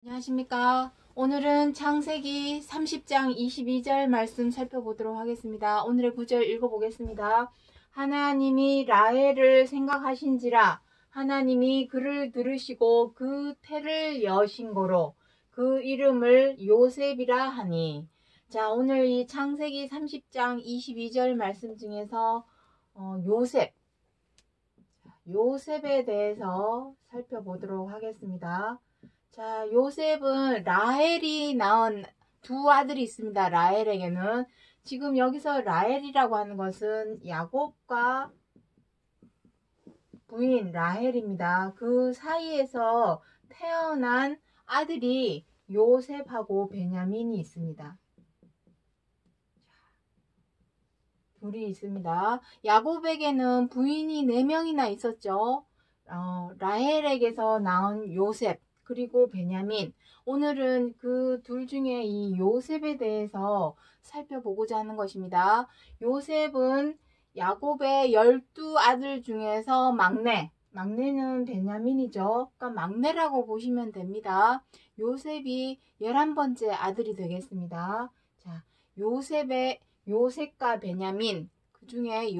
안녕하십니까. 오늘은 창세기 30장 22절 말씀 살펴보도록 하겠습니다. 오늘의 구절 읽어보겠습니다. 하나님이 라헬을 생각하신지라 하나님이 그를 들으시고 그 태를 여신 거로 그 이름을 요셉이라 하니. 자, 오늘 이 창세기 30장 22절 말씀 중에서 요셉에 대해서 살펴보도록 하겠습니다. 자, 요셉은 라헬이 낳은 두 아들이 있습니다. 라헬에게는. 지금 여기서 라헬이라고 하는 것은 야곱과 부인 라헬입니다. 그 사이에서 태어난 아들이 요셉하고 베냐민이 있습니다. 둘이 있습니다. 야곱에게는 부인이 4명이나 있었죠. 라헬에게서 낳은 요셉 그리고 베냐민. 오늘은 그 둘 중에 이 요셉에 대해서 살펴보고자 하는 것입니다. 요셉은 야곱의 12아들 중에서 막내는 베냐민이죠. 그러니까 막내라고 보시면 됩니다. 요셉이 11번째 아들이 되겠습니다. 자, 요셉과 베냐민, 그 중에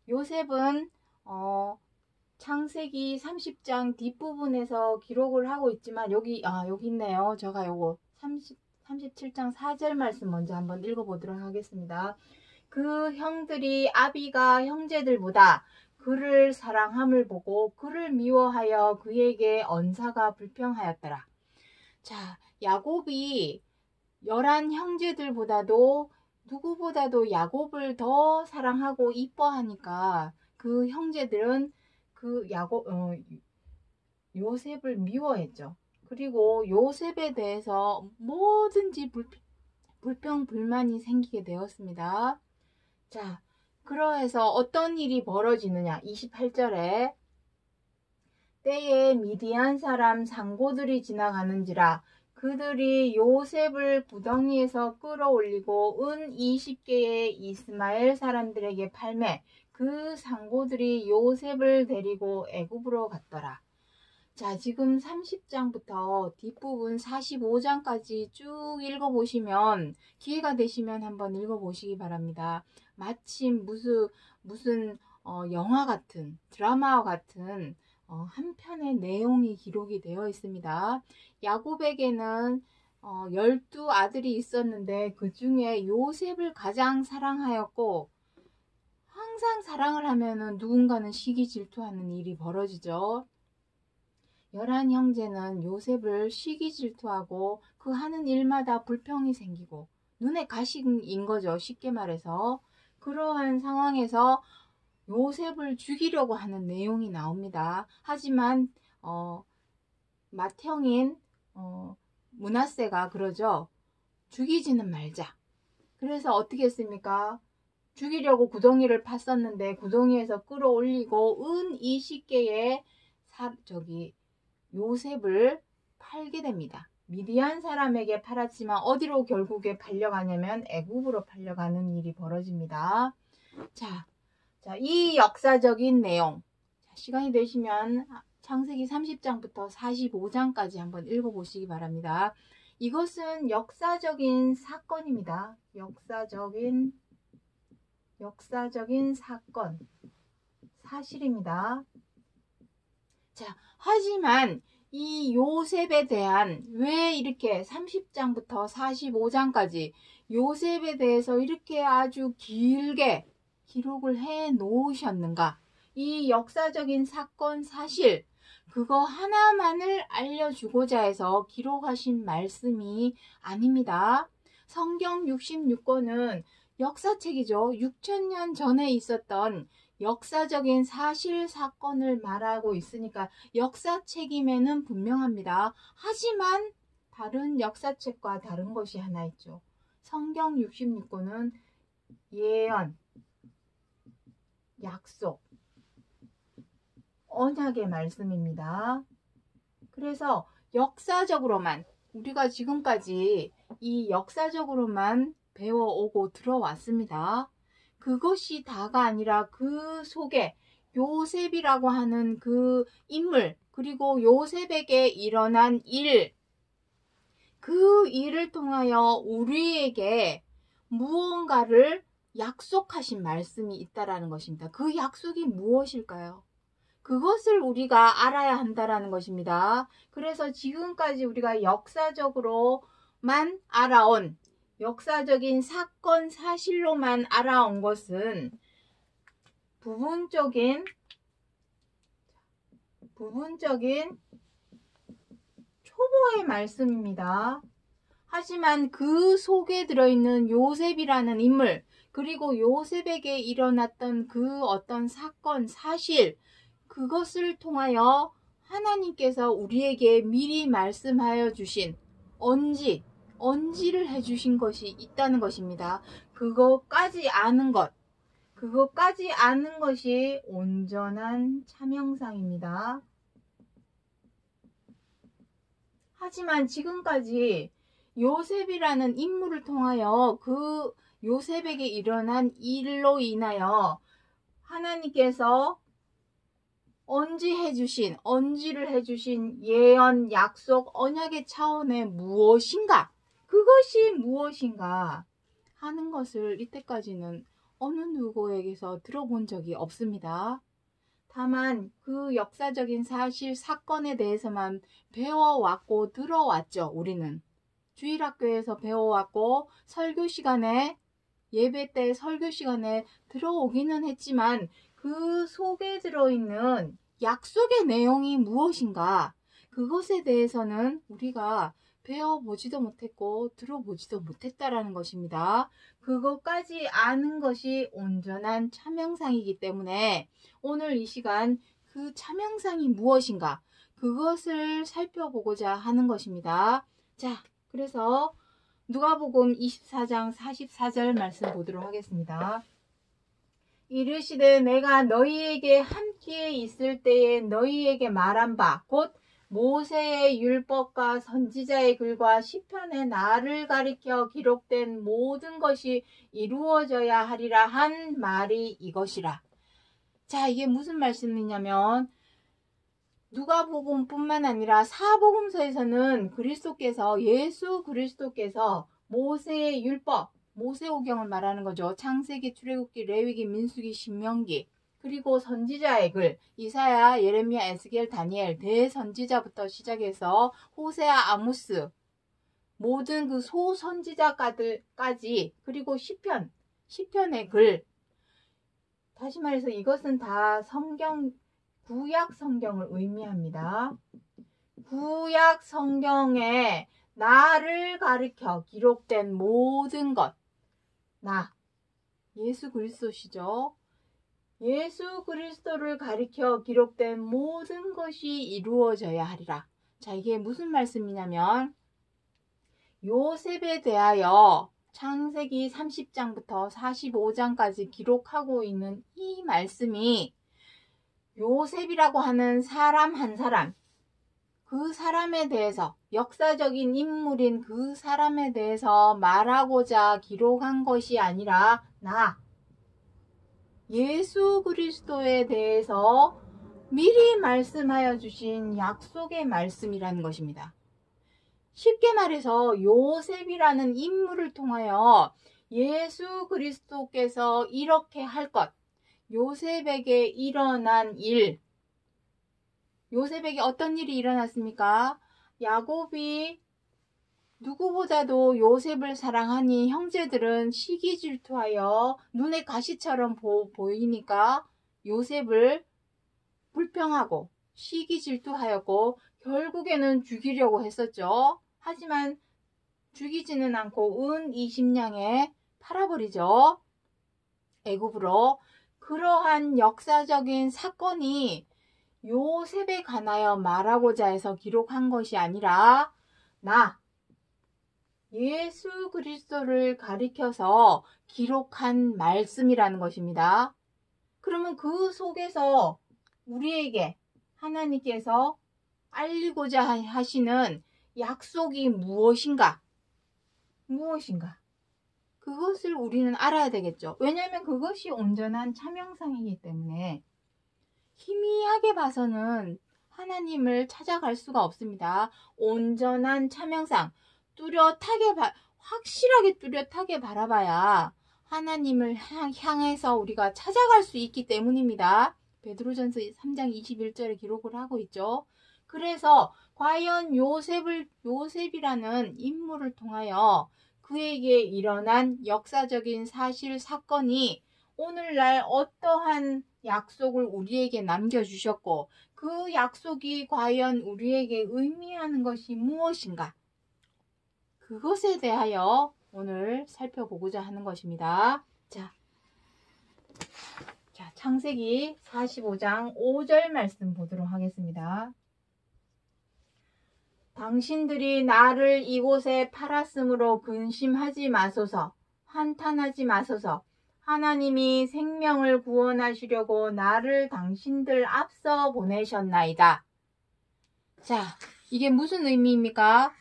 요셉은 창세기 30장 뒷부분에서 기록을 하고 있지만 여기 있네요. 제가 요거 37장 4절 말씀 먼저 한번 읽어보도록 하겠습니다. 그 형들이 아비가 형제들보다 그를 사랑함을 보고 그를 미워하여 그에게 언사가 불평하였더라. 자, 야곱이 11 형제들보다도 누구보다도 야곱을 더 사랑하고 이뻐하니까 그 형제들은 요셉을 미워했죠. 그리고 요셉에 대해서 뭐든지 불평, 불만이 생기게 되었습니다. 자, 그러해서 어떤 일이 벌어지느냐. 28절에 때에 미디안 사람 상고들이 지나가는지라 그들이 요셉을 구덩이에서 끌어올리고 은 20개의 이스마엘 사람들에게 팔매 그 상고들이 요셉을 데리고 애굽으로 갔더라. 자, 지금 30장부터 뒷부분 45장까지 쭉 읽어보시면 기회가 되시면 한번 읽어보시기 바랍니다. 마침 무슨 영화 같은 드라마와 같은 한 편의 내용이 기록이 되어 있습니다. 야곱에게는 12아들이 있었는데 그 중에 요셉을 가장 사랑하였고 항상 사랑을 하면은 누군가는 시기 질투하는 일이 벌어지죠. 11 형제는 요셉을 시기 질투하고 그 하는 일마다 불평이 생기고 눈에 가시인 거죠. 쉽게 말해서. 그러한 상황에서 요셉을 죽이려고 하는 내용이 나옵니다. 하지만 맏형인 므낫세가 그러죠. 죽이지는 말자. 그래서 어떻게 했습니까? 죽이려고 구덩이를 팠었는데 구덩이에서 끌어올리고 은 20개의 요셉을 팔게 됩니다. 미디안 사람에게 팔았지만 어디로 결국에 팔려가냐면 애굽으로 팔려가는 일이 벌어집니다. 자, 이 역사적인 내용. 시간이 되시면 창세기 30장부터 45장까지 한번 읽어보시기 바랍니다. 이것은 역사적인 사건입니다. 역사적인 사건, 사실입니다. 자, 하지만 이 요셉에 대한 왜 이렇게 30장부터 45장까지 요셉에 대해서 이렇게 아주 길게 기록을 해 놓으셨는가? 이 역사적인 사건 사실 그거 하나만을 알려주고자 해서 기록하신 말씀이 아닙니다. 성경 66권은 역사책이죠. 6000년 전에 있었던 역사적인 사실 사건을 말하고 있으니까 역사책임에는 분명합니다. 하지만 다른 역사책과 다른 것이 하나 있죠. 성경 66권은 예언, 약속, 언약의 말씀입니다. 그래서 역사적으로만 우리가 지금까지 이 역사적으로만 배워오고 들어왔습니다. 그것이 다가 아니라 그 속에 요셉이라고 하는 그 인물 그리고 요셉에게 일어난 일 그 일을 통하여 우리에게 무언가를 약속하신 말씀이 있다라는 것입니다. 그 약속이 무엇일까요? 그것을 우리가 알아야 한다라는 것입니다. 그래서 지금까지 우리가 역사적으로만 알아온, 역사적인 사건 사실로만 알아온 것은 부분적인 초보의 말씀입니다. 하지만 그 속에 들어있는 요셉이라는 인물, 그리고 요셉에게 일어났던 그 어떤 사건, 사실, 그것을 통하여 하나님께서 우리에게 미리 말씀하여 주신 언지를 해주신 것이 있다는 것입니다. 그것까지 아는 것이 온전한 참형상입니다. 하지만 지금까지 요셉이라는 인물을 통하여 그 요셉에게 일어난 일로 인하여 하나님께서 언지를 해주신 예언, 약속, 언약의 차원의 그것이 무엇인가 하는 것을 이때까지는 어느 누구에게서 들어본 적이 없습니다. 다만 그 역사적인 사실, 사건에 대해서만 배워왔고 들어왔죠. 우리는 주일학교에서 배워왔고 예배 때 설교 시간에 들어오기는 했지만 그 속에 들어있는 약속의 내용이 무엇인가, 그것에 대해서는 우리가 배워보지도 못했고 들어보지도 못했다라는 것입니다. 그것까지 아는 것이 온전한 참형상이기 때문에 오늘 이 시간 그 참형상이 무엇인가, 그것을 살펴보고자 하는 것입니다. 자, 그래서 누가복음 24장 44절 말씀 보도록 하겠습니다. 이르시되 내가 너희에게 함께 있을 때에 너희에게 말한 바 곧 모세의 율법과 선지자의 글과 시편의 나를 가리켜 기록된 모든 것이 이루어져야 하리라 한 말이 이것이라. 자, 이게 무슨 말씀이냐면 누가복음뿐만 아니라 사복음서에서는 예수 그리스도께서 모세의 율법, 모세오경을 말하는 거죠. 창세기, 출애굽기, 레위기, 민수기, 신명기, 그리고 선지자의 글, 이사야, 예레미야, 에스겔, 다니엘, 대선지자부터 시작해서 호세아, 아모스, 모든 그 소선지자까지, 그리고 시편의 글. 다시 말해서 이것은 다 구약 성경을 의미합니다. 구약 성경에 나를 가리켜 기록된 모든 것, 예수 그리스도시죠. 예수 그리스도를 가리켜 기록된 모든 것이 이루어져야 하리라. 자, 이게 무슨 말씀이냐면 요셉에 대하여 창세기 30장부터 45장까지 기록하고 있는 이 말씀이 요셉이라고 하는 사람 한 사람, 그 사람에 대해서, 역사적인 인물인 그 사람에 대해서 말하고자 기록한 것이 아니라 예수 그리스도에 대해서 미리 말씀하여 주신 약속의 말씀이라는 것입니다. 쉽게 말해서 요셉이라는 인물을 통하여 예수 그리스도께서 이렇게 할 것, 요셉에게 일어난 일, 요셉에게 어떤 일이 일어났습니까? 야곱이 누구보다도 요셉을 사랑하니 형제들은 시기 질투하여 눈에 가시처럼 보이니까 요셉을 불평하고 시기 질투하였고 결국에는 죽이려고 했었죠. 하지만 죽이지는 않고 은 20냥에 팔아버리죠. 애굽으로. 그러한 역사적인 사건이 요셉에 관하여 말하고자 해서 기록한 것이 아니라 예수 그리스도를 가리켜서 기록한 말씀이라는 것입니다. 그러면 그 속에서 우리에게 하나님께서 알리고자 하시는 약속이 무엇인가? 그것을 우리는 알아야 되겠죠. 왜냐하면 그것이 온전한 참형상이기 때문에 희미하게 봐서는 하나님을 찾아갈 수가 없습니다. 온전한 참형상, 확실하게 뚜렷하게 바라봐야 하나님을 향해서 우리가 찾아갈 수 있기 때문입니다. 베드로전서 3장 21절에 기록을 하고 있죠. 그래서 과연 요셉이라는 인물을 통하여 그에게 일어난 역사적인 사실 사건이 오늘날 어떠한 약속을 우리에게 남겨주셨고 그 약속이 과연 우리에게 의미하는 것이 무엇인가? 그것에 대하여 오늘 살펴보고자 하는 것입니다. 자, 창세기 45장 5절 말씀 보도록 하겠습니다. 당신들이 나를 이곳에 팔았으므로 근심하지 마소서, 한탄하지 마소서. 하나님이 생명을 구원하시려고 나를 당신들 앞서 보내셨나이다. 자, 이게 무슨 의미입니까?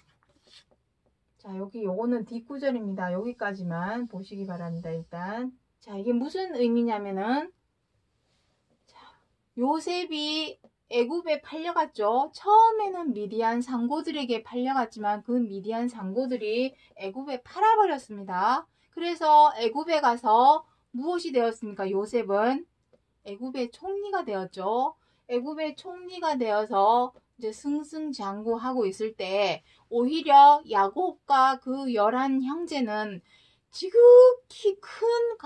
자, 요거는 뒷구절입니다. 여기까지만 보시기 바랍니다, 일단. 자, 이게 무슨 의미냐면은, 자, 요셉이 애굽에 팔려갔죠. 처음에는 미디안 상고들에게 팔려갔지만 그 미디안 상고들이 애굽에 팔아버렸습니다. 그래서 애굽에 가서 무엇이 되었습니까? 요셉은 애굽의 총리가 되었죠. 애굽의 총리가 되어서 이제 승승장구하고 있을 때 오히려 야곱과 그 11 형제는 지극히 큰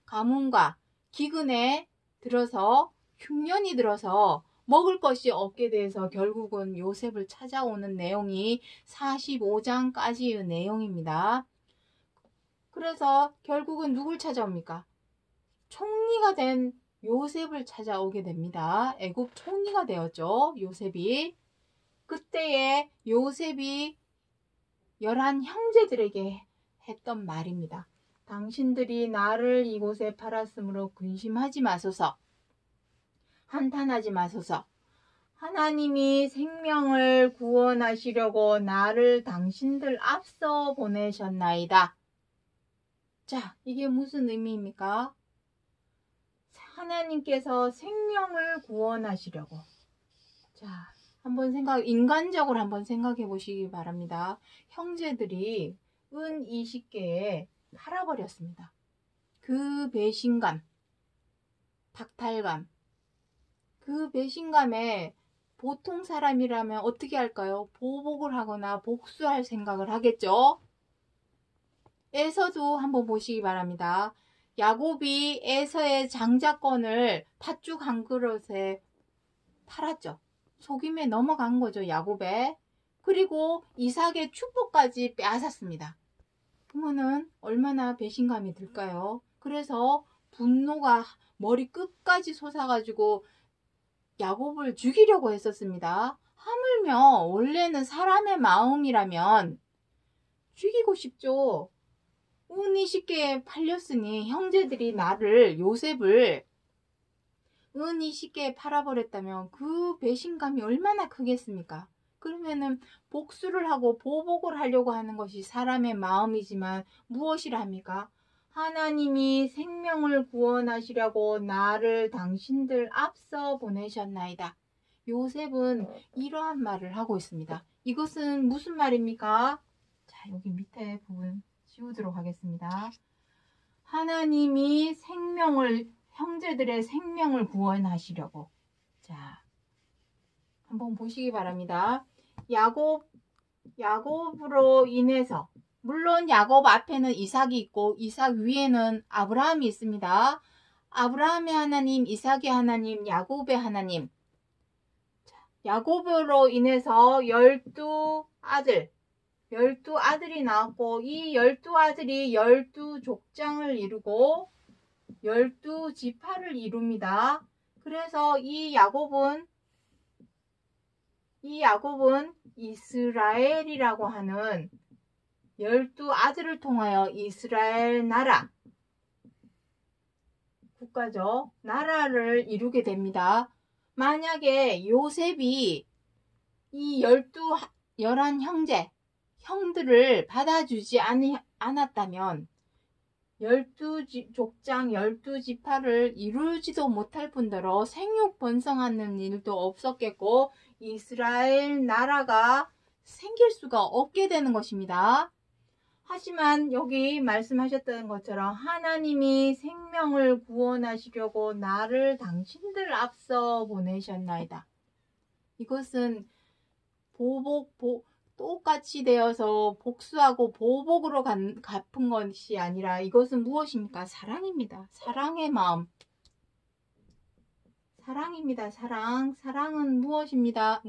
가뭄과 기근에 들어서 흉년이 들어서 먹을 것이 없게 돼서 결국은 요셉을 찾아오는 내용이 45장까지의 내용입니다. 그래서 결국은 누굴 찾아옵니까? 총리가 된 요셉을 찾아오게 됩니다. 애굽 총리가 되었죠. 요셉이. 그때에 요셉이 11 형제들에게 했던 말입니다. 당신들이 나를 이곳에 팔았으므로 근심하지 마소서. 한탄하지 마소서. 하나님이 생명을 구원하시려고 나를 당신들 앞서 보내셨나이다. 자, 이게 무슨 의미입니까? 하나님께서 생명을 구원하시려고. 자, 인간적으로 한번 생각해 보시기 바랍니다. 형제들이 은 20개에 팔아버렸습니다. 그 배신감, 박탈감, 그 배신감에 보통 사람이라면 어떻게 할까요? 보복을 하거나 복수할 생각을 하겠죠? 에서도 한번 보시기 바랍니다. 야곱이 에서의 장자권을 팥죽 한 그릇에 팔았죠. 속임에 넘어간 거죠, 야곱에. 그리고 이삭의 축복까지 빼앗았습니다. 그러면은 얼마나 배신감이 들까요? 그래서 분노가 머리 끝까지 솟아가지고 야곱을 죽이려고 했었습니다. 하물며 원래는 사람의 마음이라면 죽이고 싶죠. 은 20개에 팔렸으니 형제들이 요셉을 은 20개에 팔아버렸다면 그 배신감이 얼마나 크겠습니까? 그러면은 복수를 하고 보복을 하려고 하는 것이 사람의 마음이지만 무엇이라 합니까? 하나님이 생명을 구원하시려고 나를 당신들 앞서 보내셨나이다. 요셉은 이러한 말을 하고 있습니다. 이것은 무슨 말입니까? 자, 여기 밑에 부분 지우도록 하겠습니다. 하나님이 형제들의 생명을 구원하시려고. 자, 한번 보시기 바랍니다. 야곱으로 인해서, 물론 야곱 앞에는 이삭이 있고 이삭 위에는 아브라함이 있습니다. 아브라함의 하나님, 이삭의 하나님, 야곱의 하나님. 야곱으로 인해서 12아들이 나왔고 이 12아들이 12족장을 이루고 12지파를 이룹니다. 그래서 이 야곱은 이스라엘이라고 하는 12아들을 통하여 이스라엘 나라, 국가죠. 나라를 이루게 됩니다. 만약에 요셉이 이 11 형들을 받아주지 않았다면 12족장 12지파를 이루지도 못할 뿐더러 생육번성하는 일도 없었겠고 이스라엘 나라가 생길 수가 없게 되는 것입니다. 하지만 여기 말씀하셨던 것처럼 하나님이 생명을 구원하시려고 나를 당신들 앞서 보내셨나이다. 이것은 똑같이 되어서 복수하고 보복으로 갚은 것이 아니라 이것은 무엇입니까? 사랑입니다. 사랑의 마음. 사랑입니다. 사랑은 무엇입니까?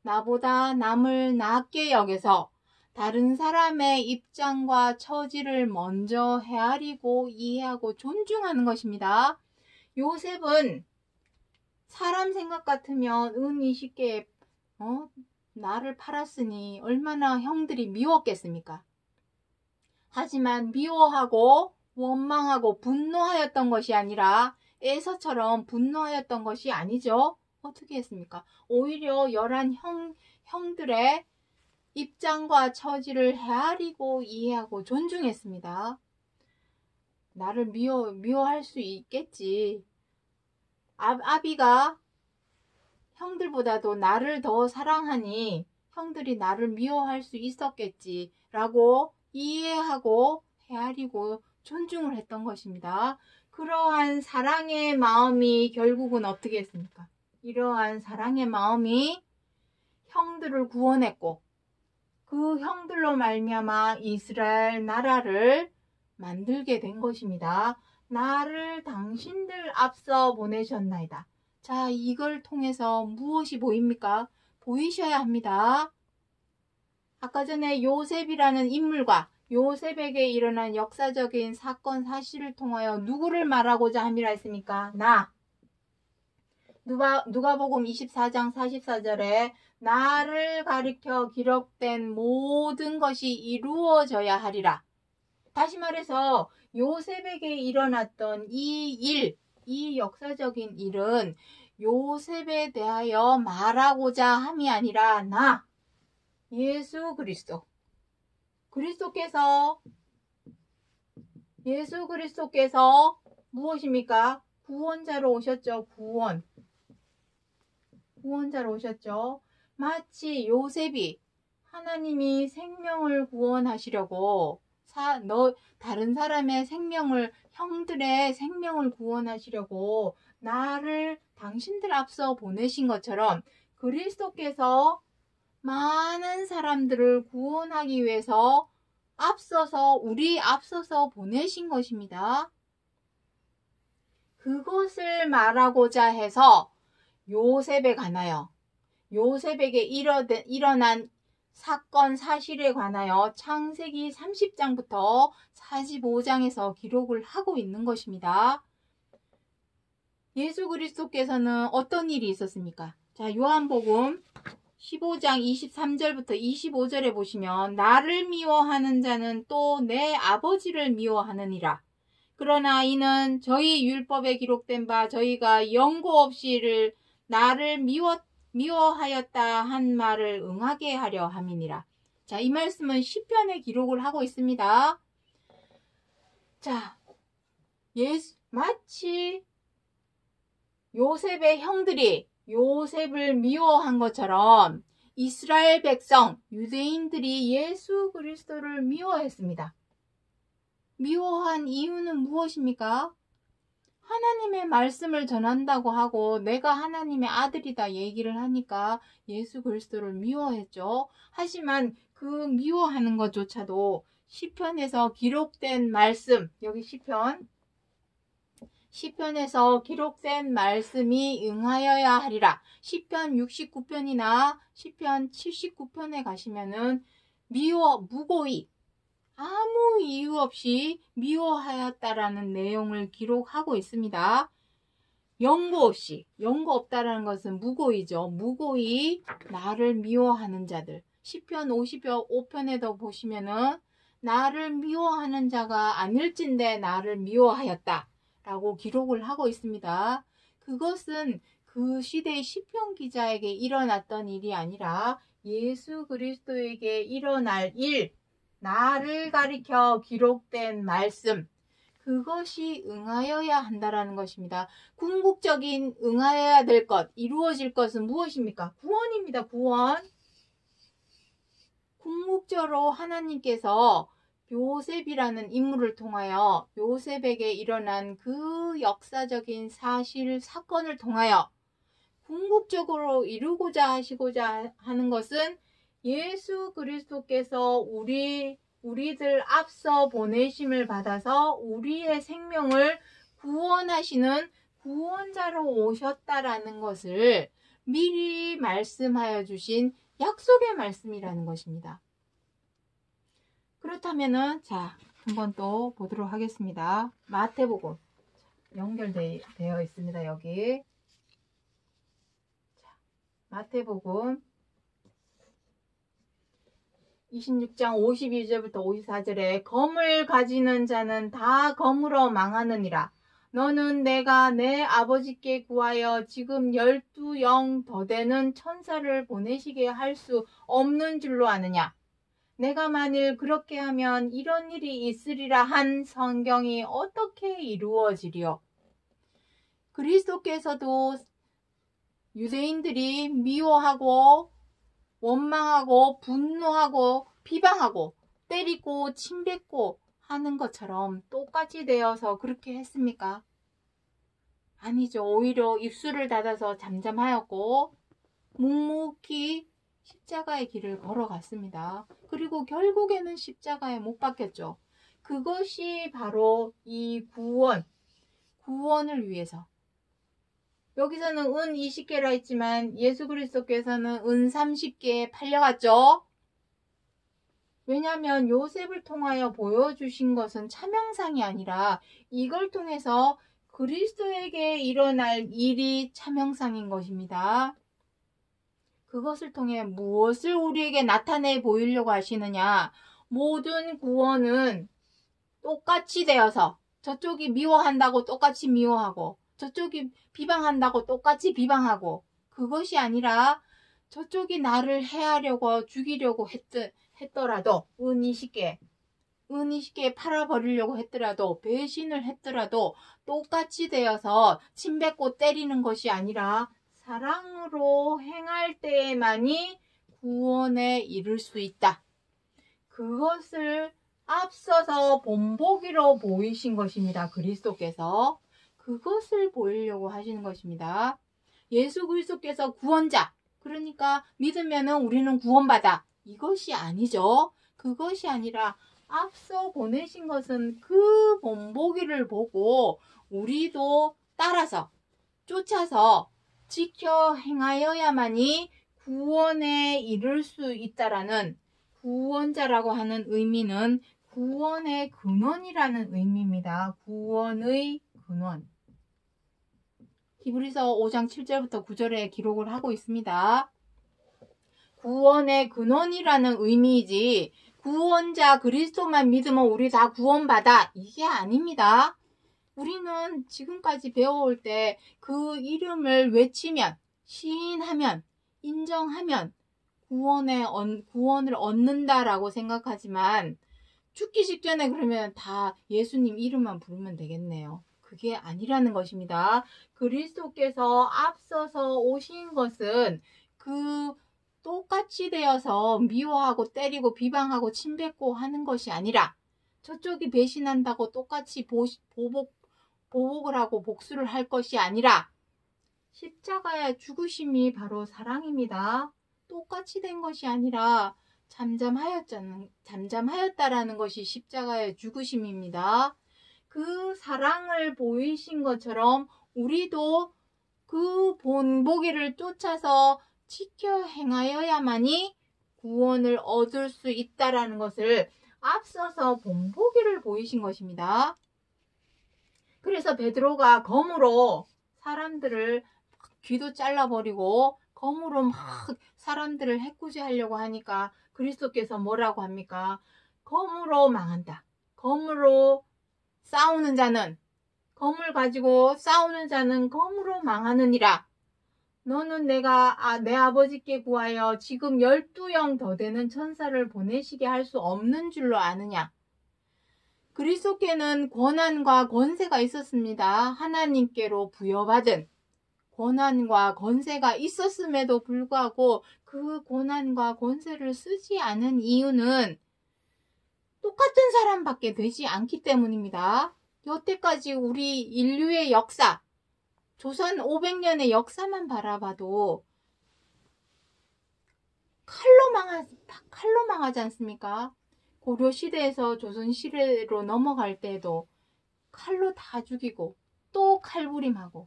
나보다 남을 낮게 여겨서 다른 사람의 입장과 처지를 먼저 헤아리고 이해하고 존중하는 것입니다. 요셉은 사람 생각 같으면 은 20개에 나를 팔았으니 얼마나 형들이 미웠겠습니까? 하지만 미워하고 원망하고 분노하였던 것이 아니라 에서처럼 분노하였던 것이 아니죠. 어떻게 했습니까? 오히려 11 형들의 입장과 처지를 헤아리고 이해하고 존중했습니다. 나를 미워할 수 있겠지. 아비가 형들보다도 나를 더 사랑하니 형들이 나를 미워할 수 있었겠지 라고 이해하고 헤아리고 존중을 했던 것입니다. 그러한 사랑의 마음이 결국은 어떻게 했습니까? 이러한 사랑의 마음이 형들을 구원했고 그 형들로 말미암아 이스라엘 나라를 만들게 된 것입니다. 나를 당신들 앞서 보내셨나이다. 자, 이걸 통해서 무엇이 보입니까? 보이셔야 합니다. 아까 전에 요셉이라는 인물과 요셉에게 일어난 역사적인 사건 사실을 통하여 누구를 말하고자 함이라 했습니까? 누가복음 24장 44절에 나를 가리켜 기록된 모든 것이 이루어져야 하리라. 다시 말해서 요셉에게 일어났던 이 역사적인 일은 요셉에 대하여 말하고자 함이 아니라 예수 그리스도께서 무엇입니까? 구원자로 오셨죠. 구원자로 오셨죠. 마치 요셉이 하나님이 생명을 구원하시려고 다른 사람의 형들의 생명을 구원하시려고 나를 당신들 앞서 보내신 것처럼 그리스도께서 많은 사람들을 구원하기 위해서 앞서서 보내신 것입니다. 그것을 말하고자 해서 요셉에 관하여 요셉에게 일어난 사건 사실에 관하여 창세기 30장부터 45장에서 기록을 하고 있는 것입니다. 예수 그리스도께서는 어떤 일이 있었습니까? 자, 요한복음 15장 23절부터 25절에 보시면 나를 미워하는 자는 또 내 아버지를 미워하느니라. 그러나 이는 저희 율법에 기록된 바 저희가 연고 없이를 나를 미워하였다 한 말을 응하게 하려 함이니라. 자, 이 말씀은 시편에 기록을 하고 있습니다. 자, 마치 요셉의 형들이 요셉을 미워한 것처럼 이스라엘 백성, 유대인들이 예수 그리스도를 미워했습니다. 미워한 이유는 무엇입니까? 하나님의 말씀을 전한다고 하고 내가 하나님의 아들이다 얘기를 하니까 예수 그리스도를 미워했죠. 하지만 그 미워하는 것조차도 시편에서 기록된 말씀, 여기 시편에서 기록된 말씀이 응하여야 하리라. 시편 69편이나 시편 79편에 가시면은 무고히 아무 이유 없이 미워하였다라는 내용을 기록하고 있습니다. 연고 없다라는 것은 무고이죠. 무고히 나를 미워하는 자들. 시편 55편에도 보시면은 나를 미워하는 자가 아닐진대 나를 미워하였다 라고 기록을 하고 있습니다. 그것은 그 시대의 시편 기자에게 일어났던 일이 아니라 예수 그리스도에게 일어날 일, 나를 가리켜 기록된 말씀, 그것이 응하여야 한다라는 것입니다. 궁극적인 응하여야 될 것, 이루어질 것은 무엇입니까? 구원입니다. 구원. 진짜로 하나님께서 요셉이라는 인물을 통하여 요셉에게 일어난 그 역사적인 사실, 사건을 통하여 궁극적으로 이루고자 하시고자 하는 것은 예수 그리스도께서 우리들 앞서 보내심을 받아서 우리의 생명을 구원하시는 구원자로 오셨다라는 것을 미리 말씀하여 주신 약속의 말씀이라는 것입니다. 그렇다면은 자, 한번 또 보도록 하겠습니다. 마태복음 연결되어 있습니다. 여기 마태복음 26장 52절부터 54절에 검을 가지는 자는 다 검으로 망하느니라. 너는 내가 내 아버지께 구하여 지금 12영 더 되는 천사를 보내시게 할 수 없는 줄로 아느냐. 내가 만일 그렇게 하면 이런 일이 있으리라 한 성경이 어떻게 이루어지리요. 그리스도께서도 유대인들이 미워하고 원망하고 분노하고 비방하고 때리고 침뱉고 하는 것처럼 똑같이 되어서 그렇게 했습니까? 아니죠. 오히려 입술을 닫아서 잠잠하였고 묵묵히 십자가의 길을 걸어갔습니다. 그리고 결국에는 십자가에 못 박혔죠. 그것이 바로 이 구원을 위해서. 여기서는 은 20개라 했지만 예수 그리스도께서는 은 30개에 팔려갔죠. 왜냐하면 요셉을 통하여 보여주신 것은 차명상이 아니라 이걸 통해서 그리스도에게 일어날 일이 차명상인 것입니다. 그것을 통해 무엇을 우리에게 나타내 보이려고 하시느냐. 모든 구원은 똑같이 되어서 저쪽이 미워한다고 똑같이 미워하고 저쪽이 비방한다고 똑같이 비방하고 그것이 아니라 저쪽이 나를 해하려고 죽이려고 했더라도 은 20개 팔아버리려고 했더라도 배신을 했더라도 똑같이 되어서 침뱉고 때리는 것이 아니라 사랑으로 행할 때에만이 구원에 이를 수 있다. 그것을 앞서서 본보기로 보이신 것입니다. 그리스도께서 그것을 보이려고 하시는 것입니다. 예수 그리스도께서 구원자, 그러니까 믿으면은 우리는 구원받아. 이것이 아니죠. 그것이 아니라 앞서 보내신 것은 그 본보기를 보고 우리도 따라서 쫓아서 지켜 행하여야만이 구원에 이를 수 있다라는 구원자라고 하는 의미는 구원의 근원이라는 의미입니다. 구원의 근원. 히브리서 5장 7절부터 9절에 기록을 하고 있습니다. 구원의 근원이라는 의미이지 구원자 그리스도만 믿으면 우리 다 구원받아. 이게 아닙니다. 우리는 지금까지 배워올 때 그 이름을 외치면, 시인하면, 인정하면 구원을 얻는다라고 생각하지만 죽기 직전에 그러면 다 예수님 이름만 부르면 되겠네요. 그게 아니라는 것입니다. 그리스도께서 앞서서 오신 것은 그 똑같이 되어서 미워하고 때리고 비방하고 침뱉고 하는 것이 아니라 저쪽이 배신한다고 똑같이 보복을 하고 복수를 할 것이 아니라 십자가의 죽으심이 바로 사랑입니다. 똑같이 된 것이 아니라 잠잠하였다라는 것이 십자가의 죽으심입니다. 그 사랑을 보이신 것처럼 우리도 그 본보기를 쫓아서 지켜 행하여야만이 구원을 얻을 수 있다라는 것을 앞서서 본보기를 보이신 것입니다. 그래서 베드로가 검으로 사람들을 귀도 잘라버리고 검으로 막 사람들을 해코지하려고 하니까 그리스도께서 뭐라고 합니까? 검으로 망한다. 검으로 싸우는 자는, 검을 가지고 싸우는 자는 검으로 망하느니라. 너는 내가 내 아버지께 구하여 지금 12영 더 되는 천사를 보내시게 할 수 없는 줄로 아느냐. 그리스도께는 권한과 권세가 있었습니다. 하나님께로 부여받은 권한과 권세가 있었음에도 불구하고 그 권한과 권세를 쓰지 않은 이유는 똑같은 사람밖에 되지 않기 때문입니다. 여태까지 우리 인류의 역사, 조선 500년의 역사만 바라봐도 칼로 망하지 않습니까? 고려시대에서 조선시대로 넘어갈 때에도 칼로 다 죽이고 또 칼부림하고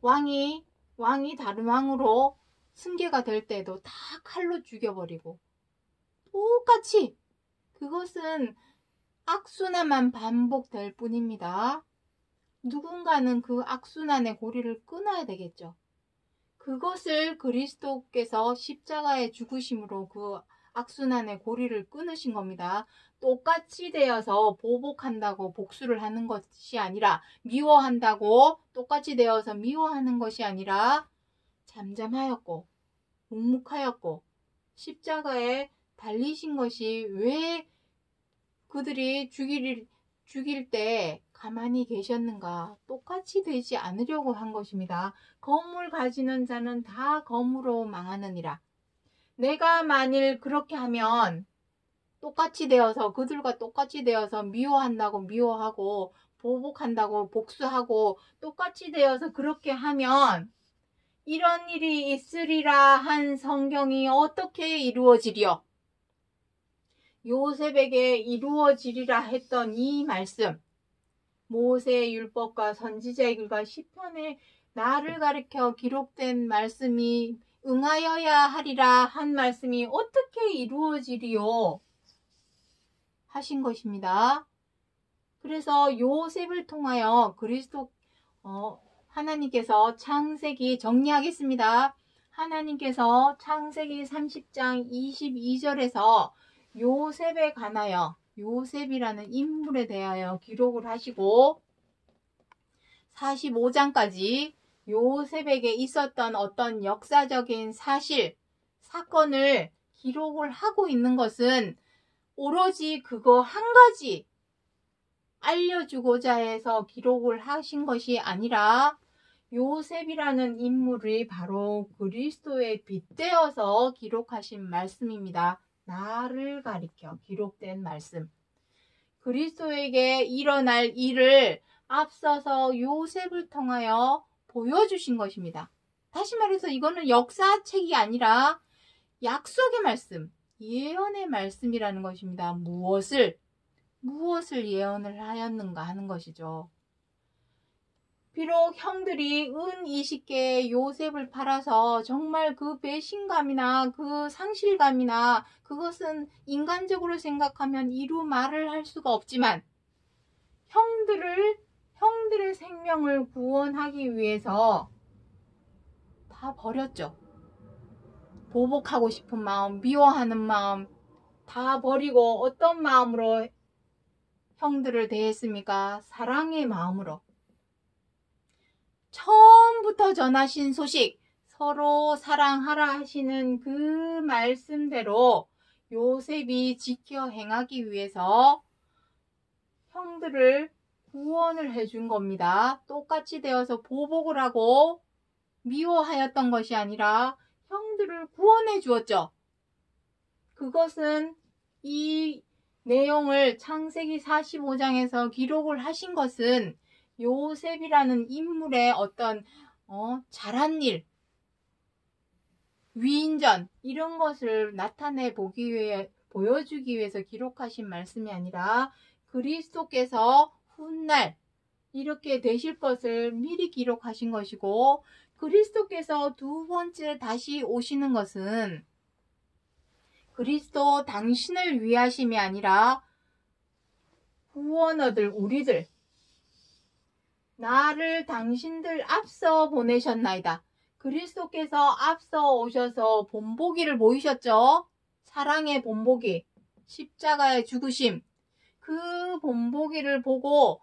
왕이 다른 왕으로 승계가 될 때도 다 칼로 죽여버리고 똑같이 그것은 악순환만 반복될 뿐입니다. 누군가는 그 악순환의 고리를 끊어야 되겠죠. 그것을 그리스도께서 십자가의 죽으심으로 그 악순환의 고리를 끊으신 겁니다. 똑같이 되어서 보복한다고 복수를 하는 것이 아니라, 미워한다고 똑같이 되어서 미워하는 것이 아니라 잠잠하였고 묵묵하였고 십자가에 달리신 것이 왜 그들이 죽일 때 가만히 계셨는가? 똑같이 되지 않으려고 한 것입니다. 검을 가지는 자는 다 검으로 망하느니라. 내가 만일 그렇게 하면 똑같이 되어서, 그들과 똑같이 되어서 미워한다고 미워하고 보복한다고 복수하고 똑같이 되어서 그렇게 하면 이런 일이 있으리라 한 성경이 어떻게 이루어지리요? 요셉에게 이루어지리라 했던 이 말씀, 모세의 율법과 선지자의 글과 시편에 나를 가리켜 기록된 말씀이 응하여야 하리라 한 말씀이 어떻게 이루어지리요? 하신 것입니다. 그래서 요셉을 통하여 하나님께서 창세기 정리하겠습니다. 하나님께서 창세기 30장 22절에서 요셉에 관하여, 요셉이라는 인물에 대하여 기록을 하시고 45장까지 요셉에게 있었던 어떤 역사적인 사건을 기록을 하고 있는 것은 오로지 그거 한 가지 알려주고자 해서 기록을 하신 것이 아니라 요셉이라는 인물이 바로 그리스도에 빗대어서 기록하신 말씀입니다. 나를 가리켜 기록된 말씀. 그리스도에게 일어날 일을 앞서서 요셉을 통하여 보여주신 것입니다. 다시 말해서 이거는 역사책이 아니라 약속의 말씀, 예언의 말씀이라는 것입니다. 무엇을 예언을 하였는가 하는 것이죠. 비록 형들이 은 20개의 요셉을 팔아서 정말 그 배신감이나 그 상실감이나 그것은 인간적으로 생각하면 이루 말을 할 수가 없지만 형들의 생명을 구원하기 위해서 다 버렸죠. 보복하고 싶은 마음, 미워하는 마음 다 버리고 어떤 마음으로 형들을 대했습니까? 사랑의 마음으로. 처음부터 전하신 소식, 서로 사랑하라 하시는 그 말씀대로 요셉이 지켜 행하기 위해서 형들을 구원을 해준 겁니다. 똑같이 되어서 보복을 하고 미워하였던 것이 아니라 형들을 구원해 주었죠. 그것은 이 내용을 창세기 45장에서 기록을 하신 것은 요셉이라는 인물의 어떤 잘한 일, 위인전 이런 것을 나타내 보여주기 위해서 기록하신 말씀이 아니라 그리스도께서 훗날 이렇게 되실 것을 미리 기록하신 것이고, 그리스도께서 두 번째 다시 오시는 것은 그리스도 당신을 위하심이 아니라 구원 얻을 우리들, 나를 당신들 앞서 보내셨나이다. 그리스도께서 앞서 오셔서 본보기를 보이셨죠? 사랑의 본보기, 십자가의 죽으심. 그 본보기를 보고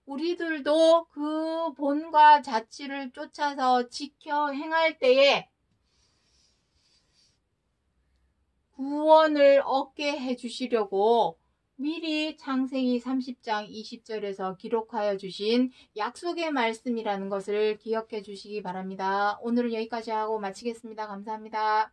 우리들도 그 본과 자치를 쫓아서 지켜 행할 때에 구원을 얻게 해주시려고 미리 창세기 30장 20절에서 기록하여 주신 약속의 말씀이라는 것을 기억해 주시기 바랍니다. 오늘은 여기까지 하고 마치겠습니다. 감사합니다.